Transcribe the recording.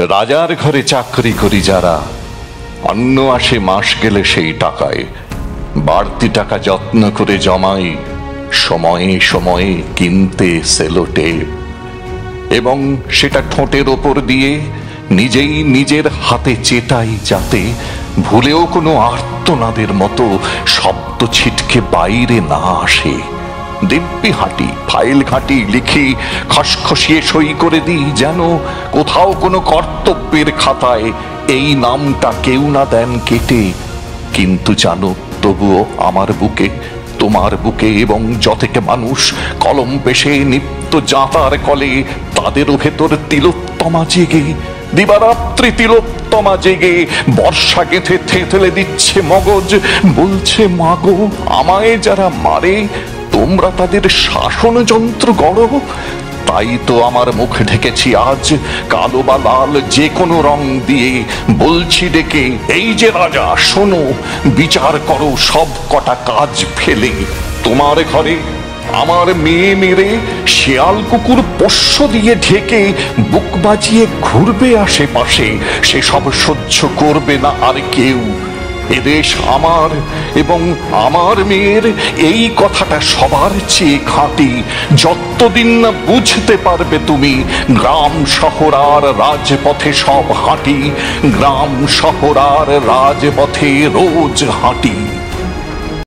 রাজার ঘরে চাকরি করি যারা, অন্ন আসে মাস গেলে সেই টাকায় বাড়তি টাকা যত্ন করে জমাই, সময়ে সময়ে কিনতে সেলোটেপ, এবং সেটা ঠোঁটের ওপর দিয়ে নিজেই নিজের হাতে চেটাই, যাতে ভুলেও কোনো আর্তনাদের মতো শব্দ ছিটকে বাইরে না আসে। দিব্যি হাঁটি, ফাইল ঘাঁটি, লিখি, খসখসিয়ে সই করে দিই, যেন কোথাও কোনো কর্তব্যের খাতায় এই নামটা কেউ না দেন কেটে। কিন্তু জানো, তবুও আমার বুকে, তোমার বুকে এবং যতেকে মানুষ কলম পেশে নিত্য যাঁতার কলে, তাদেরও ভেতর তিলোত্তমা জেগে, দিবারাত্রি তিলোত্তমা জেগে বর্ষা গেঁথে থেঁতলে দিচ্ছে মগজ, বলছে মাগো, আমায় যারা মারে তোমরা তাদের শাসন যন্ত্র গড়ো। তাই তো আমার মুখ ঢেকেছি আজ কালো বা লাল যে কোনো রং দিয়ে, বলছি ডেকে, এই যে রাজা শোনো, বিচার করো সব কটা কাজ ফেলে। তোমার ঘরে আমার মেয়ে মেরে শেয়াল কুকুর পোষ্য দিয়ে ঢেকে বুক বাজিয়ে ঘুরবে আশেপাশে, সেসব সহ্য করবে না আর কেউ। এদেশ আমার এবং আমার মেয়ের, এই কথাটা সবার চেয়ে খাঁটি। যতদিন না বুঝতে পারবে তুমি, গ্রাম শহর আর রাজপথে সব হাঁটি, গ্রাম শহর আর রাজপথে রোজ হাঁটি।